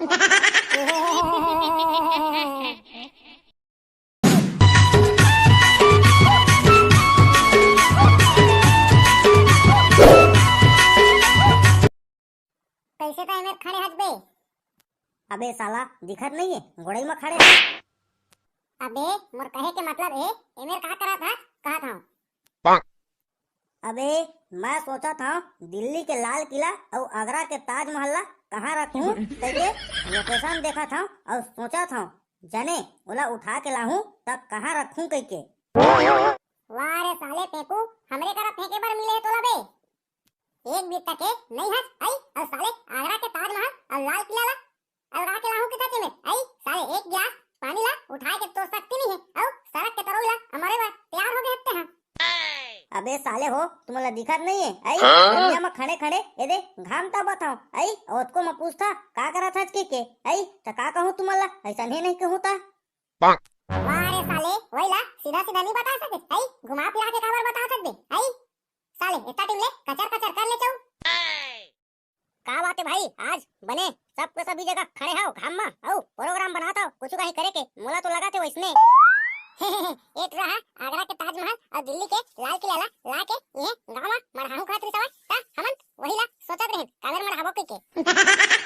कैसे तो एमेर खड़े हज बे? अबे साला दिखत नहीं है घोड़े में खड़े हैं। अबे मोर कहे के मतलब है एमेर का करा था कहा था? अबे मैं सोचा था दिल्ली के लाल किला और आगरा के ताजमहल कहाँ रखूं करके लोकेशन देखा था और सोचा था जने ओला उठा के लाऊं तब कहाँ रखूं करके। वाह रे साले पेपू हमरे करा फेंके बर मिले है तोला बे। एक भी तक नहीं हज आई और साले आगरा के ताजमहल और लाल किला ला और उड़ा के लाऊं किधर से मैं आई साले एक गिलास पानी ला उठा के तो सकती नहीं है और सड़क के तरफ ला हमारे बार तैयार हो गए हत्ते हैं। अबे साले हो तुम्हारा दिखत नहीं है आई दुनिया में खड़े खड़े ये दे घाम ता बताओ आई और को मैं पूछता का करा था के आई तो का कहूं तुम्हारा ऐसा नहीं कहूं ता। वाह रे साले वही ला सीधा सीधा नहीं बता सकते आई घुमा फिरा के खबर बता सकते आई साले इतना टिमले कचर कचर कर ले चाऊ। का बात है भाई आज बने सबको सभी जगह खड़े हो घाम में आओ प्रोग्राम बनाता हो कुछ कहीं करे के मोला तो लगाते हो इसने। एक रहा आगरा के ताजमहल और दिल्ली के लाल किला ला के ये गांव में मढ़ाऊ खातिर सवा ता हमन वही ला सोचत रहे कागर मढ़ाबो के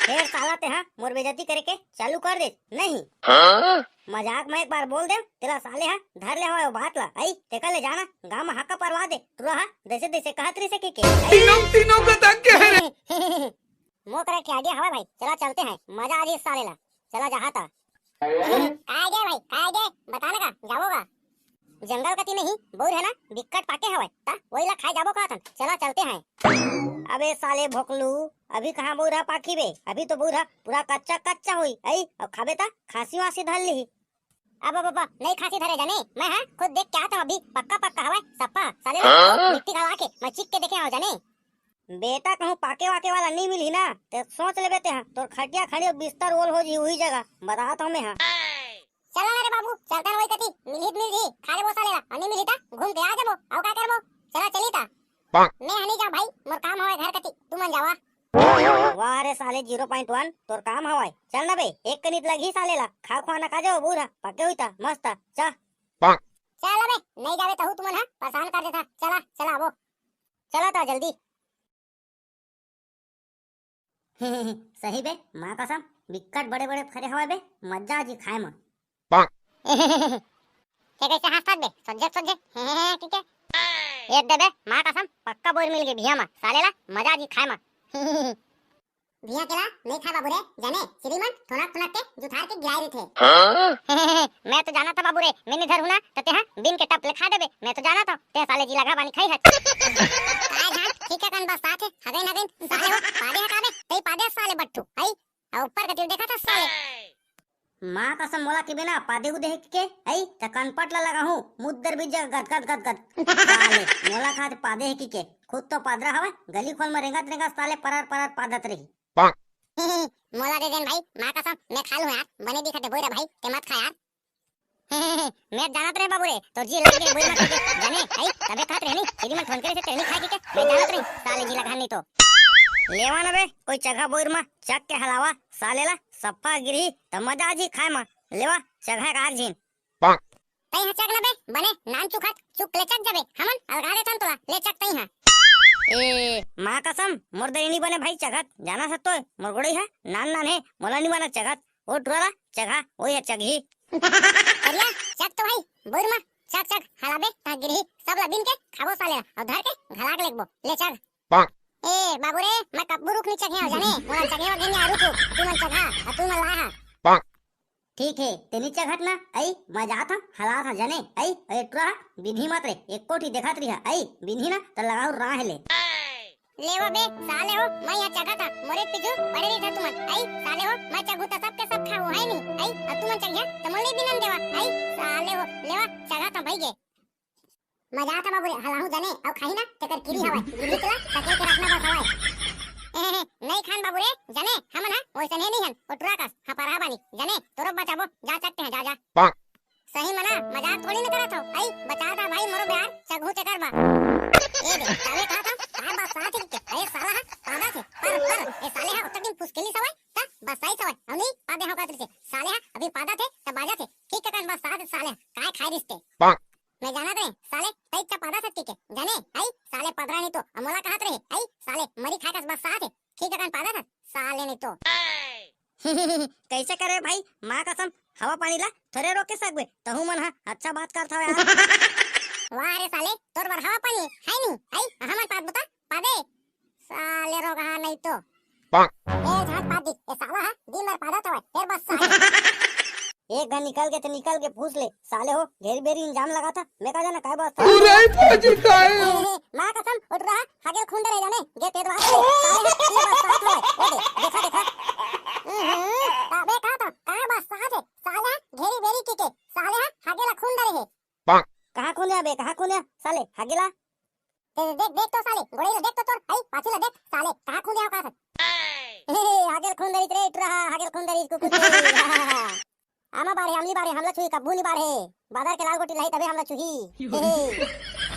फिर साला ते हां मोर बेइज्जती करे के चालू कर दे नहीं मजाक में एक बार बोल दे तेरा साले हां धर ले हो बात ला आई टेका ले जाना गांव में हक्का परवा दे तू रहा जैसे जैसे कहत रही सके के तीनों का तक के है मो करे के आइडिया हवा भाई चला चलते हैं मजा आ रही साले ला चला जहां था काय गए भाई काय गए बताने का जाओगा जंगल कति नहीं बोर है ना बिकट पाके हवे ता वही ला खाए जाबो का चला चलते हैं। अबे साले भोकलू अभी कहां बोरा पाकी बे अभी तो बोरा पूरा कच्चा कच्चा हुई आई अब खाबे ता खांसी वासी धर ली। अब बाबा नहीं खांसी धरे जाने मैं हां खुद देख के आता अभी पक्का पक्का हवा सप्पा साले मिट्टी गवा के मैं चिक के देखे आओ जाने बेटा कहूं पाके वाके वाला नहीं मिली ना तो सोच ले बेटे हां तो खटिया खड़ी और बिस्तर ओल हो जी हुई जगह बता तो मैं हां चला रे बाबू चलता वही कती मिली जी खाले वो सालेला अनि मिली ता घूम के आ जाबो औ का करबो चला चली ता मैं हनी जा भाई मोर काम होय घर कती तू मन जावा। वाह रे साले 0.1 तोर काम हवाय चल ना बे एक कनित लगी सालेला खा खाना खा जाओ बूढ़ा पके हुई ता मस्त चा चल बे नहीं जावे तो तू मन हां परेशान कर देता चला चला वो चला ता जल्दी। सही बे मां कसम बिकट बड़े बड़े खरे हवाय बे मजा जी खाए में के कैसे हाथ बे सज्जक ठीक है एक दे बे मां कसम पक्का बोर मिल गई भिया में सालेला मजा जी खाए में भिया केला नहीं खा बाबू रे जाने श्रीमान थोनक थोनक के जुठार के गिराए थे। मैं तो जाना था बाबू रे मैं इधर हूं ना तो ते हां बिन के टप ले खा देबे मैं तो जाना था ते साले जी लगा बानी खाई है काय जान ठीक है कन बस साथ है हगे नगे साले हो पादे हटावे तई पादे साले बट्टू आई और ऊपर का देखा था साले मां कसम मोला के बिना पादे को देख के आई त कनपट ला लगा हूं मुद्दर भी जग गद गद गद साले मोला खाते पादे है के खुद तो पादरा हवा गली खोल में रेंगत रेंगत साले परर परर पादत रही मोला दे देन भाई मां कसम मैं खा लूं यार बने दिखते बोरा भाई ते मत खा यार मैं जानत रहे बाबू रे तो जी लग गए बोल मत जाने आई तबे खात रहनी सीधी में फोन करे से तेनी खा के मैं जानत रही साले जी लगा नहीं तो लेवा ना बे कोई जगह बोर में चक के हलावा सालेला सप्पा गिरी त मजा जी खाए में लेवा जगह का जीन तई हचक ना बे बने नान चुखत चुक ले चक जाबे हमन अलगारे थन तोला ले चक तई हां ए मां कसम मुर्दे नहीं बने भाई जगत जाना सत्तो मुरगुड़ी है नान नान है मोला नहीं बना जगत ओ टुरा जगह ओ ये जगही अरिया चक तो भाई बोर में चक चक हलाबे ता गिरी सब ला बिन के खाबो साले और धर के घलाक लेगबो ले चक ए बाबू रे मैं कब रुक नहीं चके हो जाने मोला चके हो गनी रुको तू मन चगा और तू मन लाहा ठीक है तेनी जगत ना आई मजा था हला था जाने आई ए टुरा बिन्ही मात्रे एक कोठी देखात रही आई बिन्ही ना त लगाऊ राह ले लेवा बे साले हो मैं यहाँ चगा था मोरे पिजू पड़े नहीं था तुमन आई साले हो मैं चगू तो सबके सब खाऊ है नहीं आई अब तुमन चग गया तो मोले बिनन देवा आई साले हो लेवा चगा था भाई गे मजा था बाबू हलाहू जाने और खाई ना तेकर किरी हवा गिरी चला सके के रखना बस हवा नहीं खान बाबू रे जाने हम ना वैसे नहीं हन ओटरा का हपरा बानी जाने तोरो बचाबो जा सकते हैं जा जा सही मना मजाक थोड़ी न करा था आई बचा था भाई मोरो प्यार चगू चकर बा ए दे साले कहा था बात साथ के ए साला पादा से पर ए साले हा उतर दिन फुसकेली सवाई ता बसाई सवाई हमनी के जाने आई साले पदरानी तो अमोला कहत रहे आई साले मरी खाए का बस साथ है ठीक है पादा था साले नहीं तो कैसे करे भाई माँ कसम हवा पानी ला थोड़े रोक के सकबे तहु मन हा अच्छा बात करता है यार वाह रे साले तोर बर हवा पानी है नहीं आई हमर पाद बता पादे साले रोग हा नहीं तो ए झाट पादी ए साला हा दिन भर पादा था फिर बस साले एक घन निकल के तो निकल के पूछ ले साले हो घेर बेरी इंजाम लगा था मैं कहा जाना काय बात पूरा ही पाजी का है मां कसम उठ रहा हगे खुंडे रह जाने गे तेरे वास्ते साले ये बस साथ है ओ दे देखा देखा अबे का बस साथ है साला घेरी बेरी के साले हगे ला खुंडे रहे कहां खुने बे कहां खुने साले हगेला देख तो साले गोड़े देख तो तोर आई पाछी ला देख साले कहां खुंडे का हगे खुंडे रे इट रहा हगे खुंडे कुकुर आमा बारे हमली बारे हमला छुई कब्बू नी बारे बाजार के लाल गोटी लाही तबे हमला छुही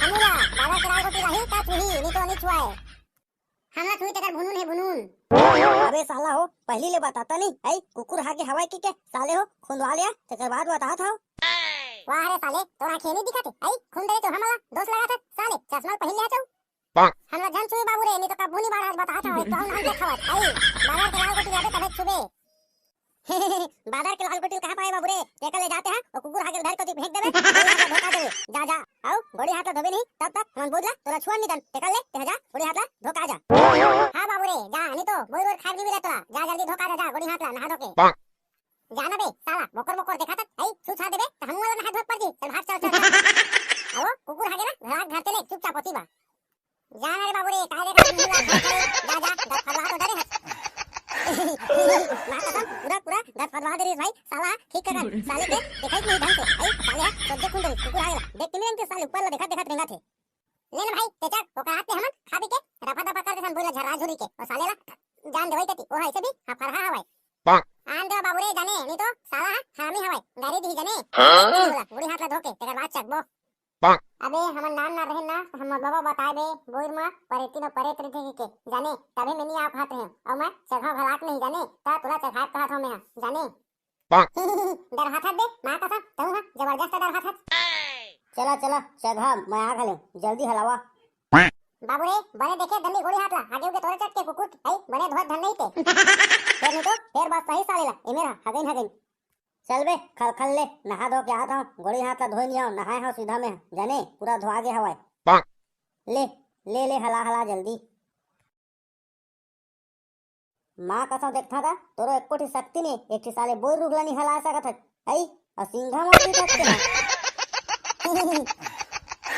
हमला बाजार के लाल गोटी लाही ता छुही नी तो नी छुआए हमला छुई तेकर भुनुन है भुनुन अबे साला हो पहली ले बताता नहीं आई कुकुर हागे हवाई की के साले हो खुंदवा लिया तेकर बाद बता था वाह रे साले तोरा खेनी दिखते आई खुंदे तो हमला दोस्त लगा था साले चश्मा पहन लिया तो हमला जन छुई बाबू रे नी तो कब्बू नी बार आज बता था तो हम देखा आई बाजार के लाल गोटी जाबे तबे छुबे बाजार के लाल गोटी कहां पाए बाबू रे टेका ले जाते हैं और कुकुर हाके धर के फेंक देबे धोखा देबे जा जा आओ गोड़ी हाथ धोबे नहीं तब तक मन बोझला तोरा छुआ नहीं दन टेका ले ते जा गोड़ी हाथ ला धोखा जा हां बाबू रे जा नहीं तो बोई रोड खार भी तोरा जा जल्दी धोखा जा गोड़ी हाथ ला नहा धोके जाना बे साला बकर बकर देखा तक आई छुछा देबे त हम वाला नहा धोक पड़ जी चल भाग चल आओ कुकुर हाके ना घर घर ते ले चुपचाप होती बा जाना रे बाबू रे काहे जा जा फरवा तो डरे मां कसम पूरा दस फरवा दे रे भाई साला ठीक कर साले के देखै नहीं ढंग से आई साले सब देख कुंडल कुकुर आएगा देख किने के साले ऊपर ला देखा देखा रेंगा थे ले ना भाई तेजा ओका आते हम खा भी के रफा दफा कर के सन बोला झरा झुरी के और साले ला जान देवई तती ओ है से भी हा फरहा हवाई आन दे बाबू रे जाने नहीं तो साला हरामी हवाई गाड़ी दी जाने बोला बुढ़ी हाथ ला धोके तेकर बात चकबो अबे हमन नाम ना रहे ना हम बाबा बताए बे बोर में परेती न परे तरी थे के जाने तबे में नहीं आप हाथ रहे और मैं चढ़ा भलाक नहीं जाने ता तुला चढ़ा कहा था मैं जाने डर हाथ दे मां का था तू हां जबरदस्त डर हाथ चला चला चढ़ा मैं आ गले जल्दी हलावा बाबू रे बने देखे धन्नी गोली हाथ ला आगे के तोरे चट के कुकुर आई बने धोत धन नहीं थे फिर नहीं तो फिर बात सही साले ला ए मेरा हगइन चल बे खल खल ले नहा धो के आता हूँ गोड़ी हाथ ला धोई नहीं आओ नहाए हो सीधा में जाने पूरा धोआ गया हवाई ले ले ले हला हला जल्दी माँ कसम देखता था तोरो एक कोठी शक्ति ने एक ठी साले बोर रुगला नहीं हला सकत है आई और सिंघा मार सकते हैं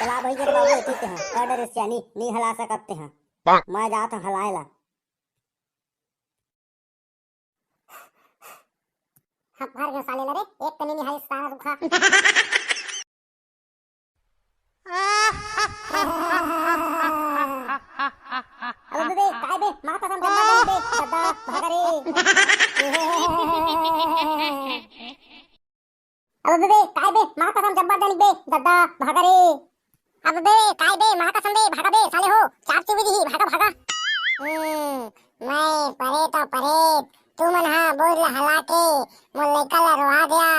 चला भाई के बाबू ठीक है कर डर सियानी नहीं हला सकते हैं मैं जाता हलाएला हम भर गए साले लरे एक कनी नहीं है सारा रुखा अब बे काय बे मां कसम जब बे सदा भागरे अब बे काय बे मां कसम जब बदल बे सदा भागरे अब बे काय बे मां कसम बे भागा बे साले हो चाप चुबी दी भागा भागा मैं परे तो परे तू मन हाँ बोल हला के मुल्ले कलर रोहा गया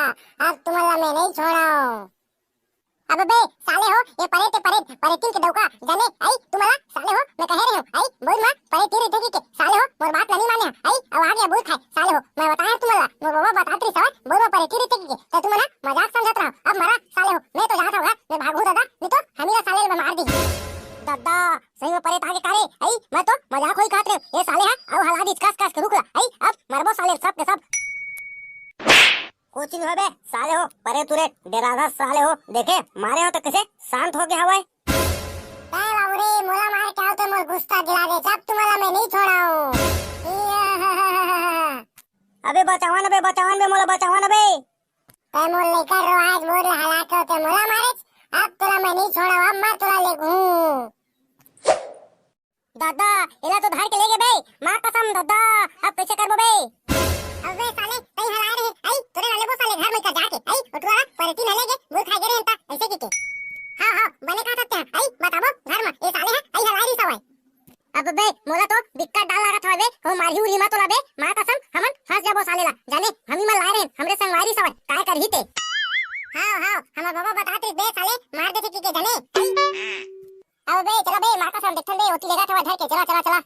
अब तुम्हारा मैं नहीं छोड़ाऊं अब बे साले हो ये परे तीन के डौका जाने आई तुम्हारा साले हो मैं कह रही हूँ आई बोल मां परे तेरे देखी के साले हो मोर बात नहीं माने आई अब आ गया बोल खाए साले हो मैं बताया तुम्हारा मोर बाबा बताती सवाल बोल परे तेरे देखी के तो तुम्हारा मजाक समझत रहा अब मरा साले हो मैं तो जाता हूँ मैं भागू दादा नहीं तो हमीरा साले में मार दी दादा सही में परे ताके कारे आई मैं तो मजाक होई खात रे ए साले हा अब हला दी कस कस के रुक ला आई अब मरबो साले सब के सब कोचिंग होबे साले हो परे तुरे डेराधा साले हो देखे मारे हो तो कैसे शांत हो गया हवाई ए बाबू रे मोला मार के आओ तो मोर गुस्सा गिरा दे जब तुम्हारा मैं नहीं छोड़ाऊं अबे बचावन बे मोला बचावन बे ए मोल लेकर रो आज मोर हला के ते मोला मारे अब तोला मैं नहीं छोड़ाऊं अब मैं तोला ले घूं दादा इला तो धार के ले गए बे मां कसम दादा अब कैसे करबो बे अबे साले कहीं हला रहे आई तोरे वाले वो साले घर में का जाके आई उठवा परती न लेगे वो खा गए रहता ऐसे की के हां बने का सकते हैं आई बताबो घर में ए साले है आई हला रही सवाई अब बे मोला तो दिक्कत डाल लागत होवे हो मारी उरी मा तोला बे मां कसम हमन फंस जाबो साले ला जाने हमी में लाए रहे हमरे संग मारी सवाई काय करही ते हां हमर बाबा बताते बे साले मार देते के जाने हम देखथन बे ओती लेगा थवा धर के चला चला चला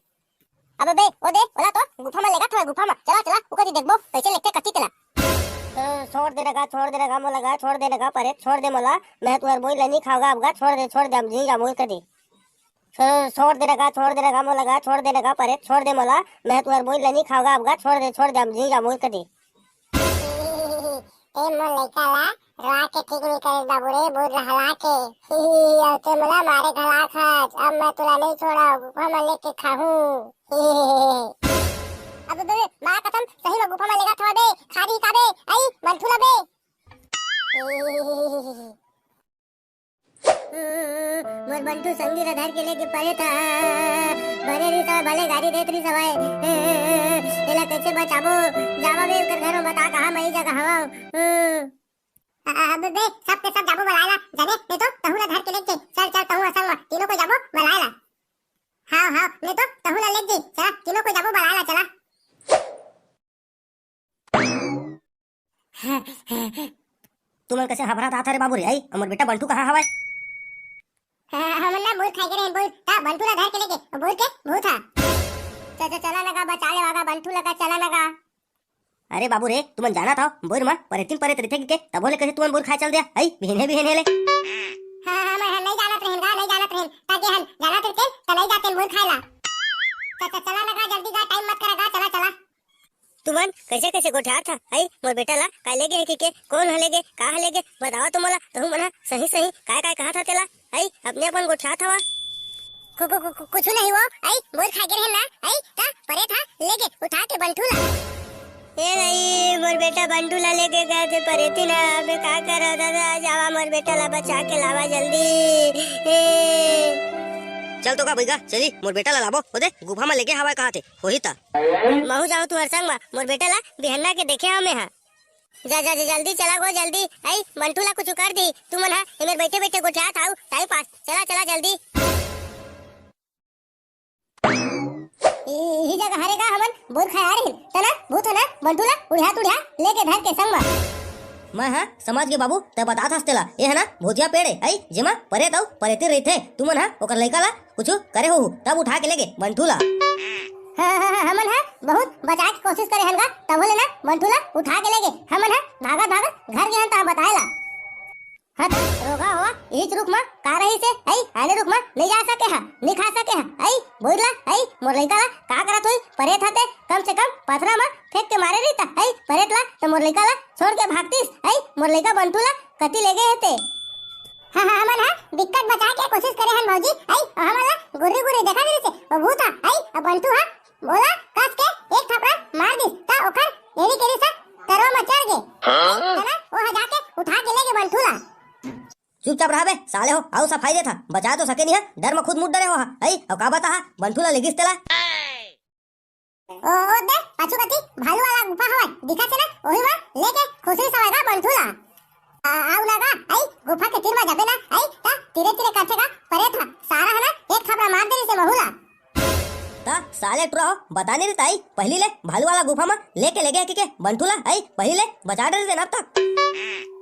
अबे बे ओ दे ओला तो गुफा में लेगा थवा गुफा में चला चला उकती देखबो कैसे लेके कति तेला छोड़ दे लगा मोला छोड़ दे लगा परे छोड़ दे मोला मैं तुअर बोल नहीं खाऊंगा अब छोड़ दे हम जी जा मोल कदी छोड़ दे लगा मोला छोड़ दे लगा परे छोड़ दे मोला मैं तुअर बोल नहीं खाऊंगा अब छोड़ दे हम जी जा मोल कदी ए मोल लइका ला रवा के ठीक नहीं करे बाबू रे बोल रहला के अब ते मला मारे घला खाच अब मैं तुला नहीं छोड़ा गुफा में लेके खाहूं अब बे मां कसम सही में गुफा में लेगा थवा बे खादी का बे आई मंठुला बे मोर बंटू संगी रधार के लेके पड़े था भरे री सवाय भले गाड़ी देत री सवाय एला कैसे बचाबो जावा बे कर घर में बता कहां मैं जगह हवा अब बे सब के सब जाबो बुलाला जाने नहीं तो तहुला धर के लेके चल चल तहु असंग में तीनों को जाबो बुलाला हां हां नहीं तो तहुला ले जी चला तीनों को जाबो बुलाला चला तुमन कैसे हबरा था रे बाबू रे आई हमर बेटा बंटू कहां हवाय हमला बोल खाई के बोल ता बंटू ला धर के लेके बोल के भूत था चला लगा बचा ले वागा बंटू लगा चला लगा अरे बाबू रे तुमन जाना था बोर में परेतिन परे तरीथे के तब बोले कैसे तुमन बोर खा चल दिया आई बिहने ले हां मैं नहीं जानत रहन ताकि हम जानत रहते त नहीं जाते बोल खाला चला लगा जल्दी जा टाइम मत करेगा चला चला तुमन कैसे कैसे गोठा था आई मोर बेटा ला का लेगे है के कौन हलेगे का हलेगे बताओ तो मोला तहु मना सही काय कहा था तेला आई अपने अपन गोठा था कुछ नहीं वो आई बोल खा के रहना आई ता परे था लेके उठा के बंटूला ए नहीं मोर बेटा बंटूला लेके गए थे परे थी ना अबे का करो दादा जावा मोर बेटा ला बचा के लावा जल्दी चल तो का भईगा चली मोर बेटा ला लाबो ओदे गुफा में लेके हवा कहा थे होही ता महू जाओ तू हर संग में मोर बेटा ला बिहन्ना के देखे हमें हां जा जल्दी चला गो जल्दी आई बंटूला कुछ कर दी तू मना इमेर बैठे बैठे गोठा थाऊ टाइम पास चला जल्दी ही जगह हरेगा हमन बोल खाया रे तना भूत ना बंटूला उड़िया लेके धर के संग में मैं हां समाज के बाबू ते बता था तेला ए है ना भोजिया पेड़े आई जेमा परे ताऊ परेते रहते तू मन हां ओकर लइका ला कुछ करे हो तब उठा के लेगे बंटूला हमन है बहुत बचाए की कोशिश करे हनगा तब बोले ना बंटूला उठा के लेगे हमन है भागा घर के हन ता बताएला हां रोगा हुआ इच रुक में का रही से आई आने रुक में नहीं जा सके हां नहीं खा सके हां आई बोलला आई मोर लइका ला का करत होई परे थाते कम से कम पथरा में फेंक के मारे रही ता आई परेतला तो मोर लइका ला छोड़ के भागतीस आई मोर लइका बंटूला कति ले गए हेते हां हमन है दिक्कत बचा के कोशिश करे हन भौजी आई हमला गुर्री देखा दे से ओ भूता आई अब बंटू हां बोला कस के एक थपड़ा मार दी ता ओकर एरी केरी सा करो में चढ़ गए है ना वो जाके उठा के लेके बंटूला चुपचाप रहा बे साले हो आउ सफाई दे था बचा तो सके नहीं है डर में खुद मुड़ डरे हो आई अब का बता बंटूला लेगिस तेला ओ दे पाछू कति भालू वाला गुफा हवा दिखा से ना ओही में लेके खुसरी सवाएगा बंटूला आउ लगा आई गुफा के तीर में जाबे ना आई ता धीरे काटेगा परे था सारा है ना एक थपड़ा मार देरी से बहुला ता साले टुरा हो बता नहीं रहता आई पहली ले भालू वाला गुफा में लेके ले गए के बंटूला आई पहली ले बचा डर देना अब तक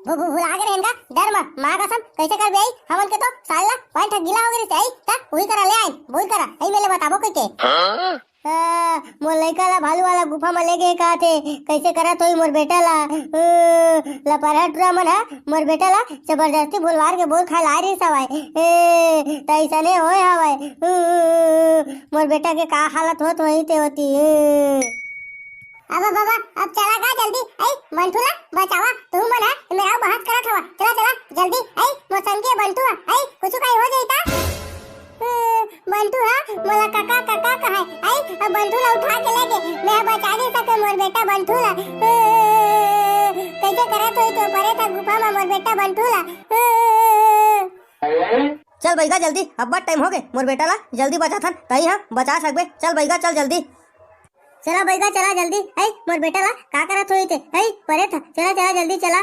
भूल आगे रहेगा डर में मां कसम कैसे कर बे आई हमन के तो साला पॉइंट गीला हो गई से आई ता वही करा ले आई बोल करा आई मेले बताबो के मोर लइका ला भालू वाला गुफा में ले गए का थे कैसे करा तो मोर बेटा ला लपरा टुरा मन है मोर बेटा ला जबरदस्ती बुलवार के बोल खा ला रही सवाय तैसा ने होय हवाय मोर बेटा के का हालत होत वही ते होती अब बाबा अब चला गा जल्दी आई बंटूला बचावा तू मन है मेरा बहस करत हवा चला जल्दी आई मोसन के बंटू आई कुछ काई हो जाईता बंटू मोला काका कहे आई अब बंटूला उठा के लेके मैं बचा नहीं सके मोर बेटा बंटूला कैसे करत होई तो परे था गुफा में मोर बेटा बंटूला चल भईगा जल्दी अब बहुत टाइम हो गए मोर बेटा ला जल्दी बचा थन तई हां बचा सकबे चल भईगा चल जल्दी चला भईगा चला जल्दी आई मोर बेटा ला का करत होई थे आई परे था चला जल्दी चला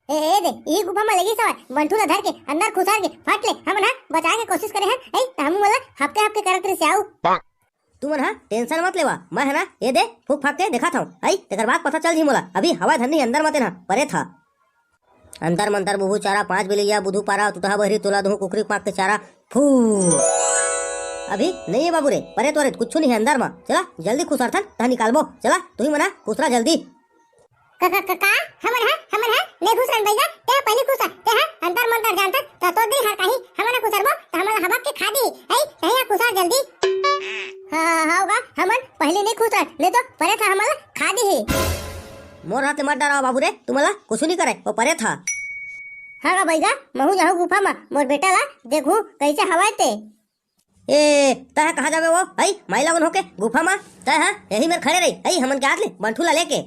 ए दे ई गुफा में लगी सवाय बंटूला धर के अंदर खुसार के फट ले हम ना बचा के कोशिश करे हैं आई हम वाला हफ्ते करत रे से आऊ तू मन हां टेंशन मत लेवा मैं है ना ये दे फूक फाक के देखा था आई तेकर बाद पता चल जी मोला अभी हवा धन्नी अंदर मते ना परे था अंतर मंतर बुहू चारा 5 बिलिया बुधू पारा तुतहा बहरी तुला दहू कुकरी पाक के चारा फू अभी नहीं है बाबू रे परे तो रे कुछ नहीं है अंदर में चला जल्दी खुसर थन ता निकालबो चला तू ही मना खुसरा जल्दी का हमन है ले खुसरन भैया ते पहले खुसर ते है अंतर मंतर जानत त तो दिन हर कहीं हमन खुसरबो त हमन हवा के खादी है तहिया खुसर जल्दी हां होगा हमन पहले नहीं खुसर ले तो परे था हमन खादी है मोर हाथ मत डराओ बाबू रे तुम्हाला कुछ नहीं करे वो परे था हां का भैया महू जाहू गुफा में मोर बेटा ला देखू कैसे हवा ते ए तह कहाँ जावे वो आई माई लगन होके गुफा में तह यही मेरे खड़े रही आई हमन के हाथ ले बंठूला लेके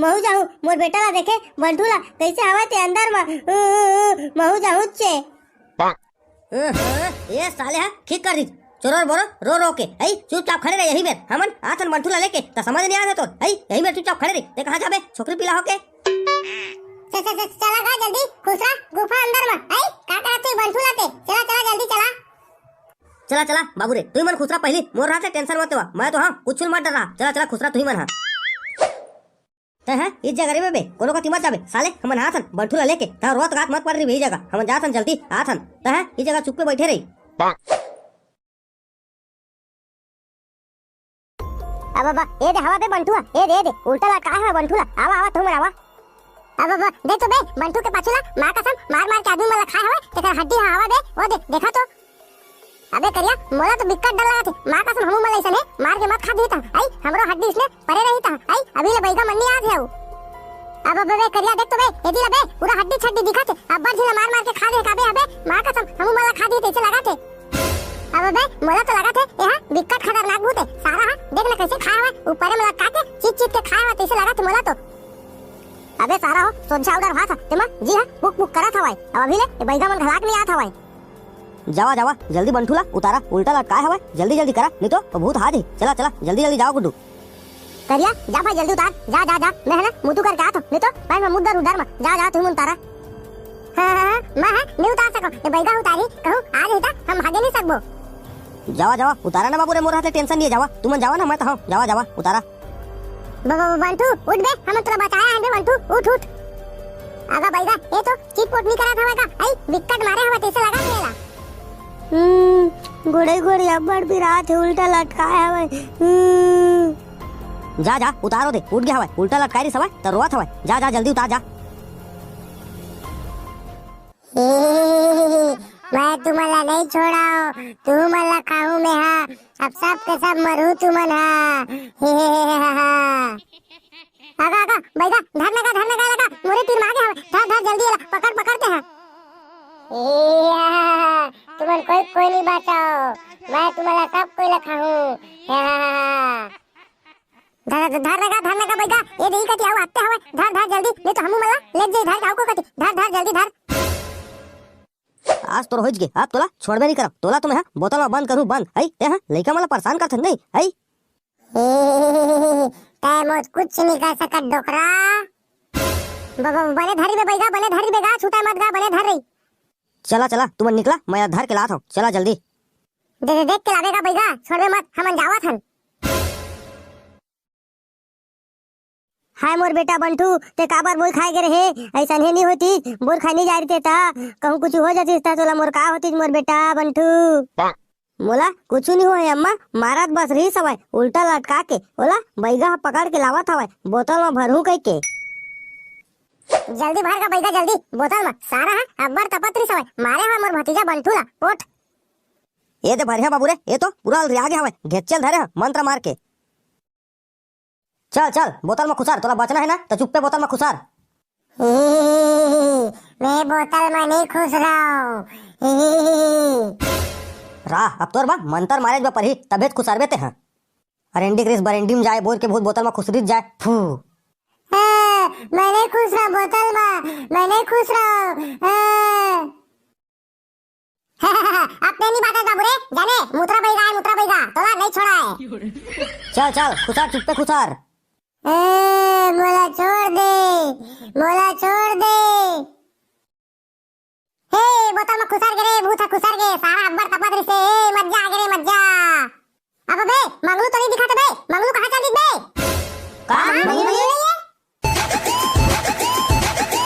महू जाहू मोर बेटा ला देखे बंठूला कैसे हवा ते अंदर में महू जाहू छे ये साले है ठीक कर दी चोरोर बोरो रो रो के आई चुपचाप खड़े रहे यही मेर हमन आथन बंठूला लेके त समझ नहीं आवे तो आई यही मेर चुपचाप खड़े रही ते कहाँ जावे छोकरी पिला होके चला गा जल्दी खुसरा गुफा अंदर में आई का करत तू बंठूला ते चला जल्दी चला चला चला बाबू रे तू ही मन खुसरा पहली मोर हाथ टेंशन मत हुआ मैं तो हाँ कुछ मत डर रहा चला चला खुसरा तू ही मन हाँ है इस जगह रे बे कोनो का मत जाबे साले हमन हाथन बंठूला लेके ता रोत रात मत पड़ रही वही जगह हमन जाथन जल्दी आथन ता है इस जगह चुप के बैठे रही अब बाबा ये दे हवा दे बंठुआ ये दे उल्टा लटका है बंठूला आवा आवा तुम आवा अब बाबा दे तो बे बंठू के पाछुला मार कसम मार के आदमी मला खाए हवे तेकर हड्डी हवा दे वो दे देखा तो अबे करिया मोला तो बिक्कट डर लगा थे मार कसम हमू मला इसने मार के मत खा देता आई हमरो हड्डी इसने परे रही था आई अभी ले बैगा मन्नी आज है अब बे करिया देख तो बे यदि ले बे पूरा हड्डी छड्डी दिखा थे अब बार झिला मार के खा दे काबे अबे मार कसम हमू मला खा देते ऐसे लगा थे अब बे मोला तो लगा थे यहां बिक्कट खतरनाक भूत है सारा देख ले कैसे खाया हुआ ऊपर में लटका के चीच के खाया हुआ ऐसे लगा थे मोला तो अबे सारा हो सोचा उधर भात तेमा जी हां बुक करा था भाई अब अभी ले बैगा मन घलाक नहीं आता भाई जावा जावा जल्दी बंठूला उतारा उल्टा लटकाया हुआ जल्दी जल्दी करा नहीं तो भूत हाथ ही चला चला जल्दी जल्दी जाओ गुड्डू करिया जा भाई जल्दी उतार जा मैं है ना मुतु करके आता नहीं तो भाई मैं मुद्दर उधर में जा तुम उतारा हां मैं है नहीं उतार सको ये बैगा उतारी कहूं आज ही तक हम भागे नहीं सकबो जावा उतारा ना बाबू रे मोर हाथ टेंशन नहीं जावा तुम जावा ना मैं तो हां जावा उतारा बंटू उठ बे हम तोरा बचाया है बे बंटू उठ आगा बैगा ये तो चिटपोट नहीं करा था का आई विकट मारे हवा तैसे लगा देला गोड़े अब्बड़ भी रात है उल्टा लटकाया है जा उतारो दे उठ गया हवा उल्टा लटकाई री सवाई तो रोत हवा जा जल्दी उतार जा मैं तुम्हाला नहीं छोड़ाओ तू मला खाऊ में हा अब सब के सब मरू तुमन हा आगा बैगा धर लगा मोरे तीर मार के धर जल्दी पकड़ते हैं तुमन कोई नहीं बचाओ मैं तुम्हाला सब कोई लखाऊं धर लगा बैगा ये नहीं कति आओ आते हवे धर जल्दी नहीं तो हमू मला ले जाई धर जाओ को कति धर जल्दी धर आज तो रोज गे आप तोला छोड़बे नहीं करब तोला तुम्हें बोतल में बंद करूं बंद आई ते हां लइका मला परेशान करत नहीं आई तै कुछ नहीं कर सकत डोकरा बने धरी बेगा छूटा मत गा बने धर रही चला तुम निकला मैं धर के लात हूं चला जल्दी देख के लावेगा बैगा छोड़बे मत हमन जावत हन हाय मोर बेटा बंटू ते काबर बोल खाए गे रहे ऐसा नहीं होती बोल खाई नहीं जा रही ता कहूं कुछ हो जाती ता तोला मोर का होती मोर बेटा बंटू मोला कुछ नहीं होए अम्मा मारत बस रही सवाय उल्टा लटका के ओला बैगा पकड़ के लावत हवाय बोतल में भरू कई के जल्दी भर का बैगा जल्दी बोतल में सारा है अब्बर तपत रही सवाय मारे हवा मोर भतीजा बंटूला पोट ये ते भरिया बाबू रे ये तो पूरा आगे हवा घेचल धरे मंत्र मार के चल बोतल में खुसार तोला बचना है ना तो चुप पे बोतल में खुसार मैं बोतल में नहीं खुश रहा अब तोर बा मंतर मारे बा परही तबेत खुसार बेते हैं अरेंडी ग्रीस बरेंडीम जाए बोल के बहुत बोतल में खुसरीत जाए फू मैं नहीं खुश रहा बोतल में मैं नहीं खुश रहा अपने नहीं बातें बाबू रे जाने मुत्रा बैगा तोला नहीं छोड़ा है चल खुसार चुप पे खुसार मोला छोड़ दे हे बोतल में खुसार गे रे भूत खुसार गे सारा अब्बर तपत रे से मत जा अब बे मंगलू तो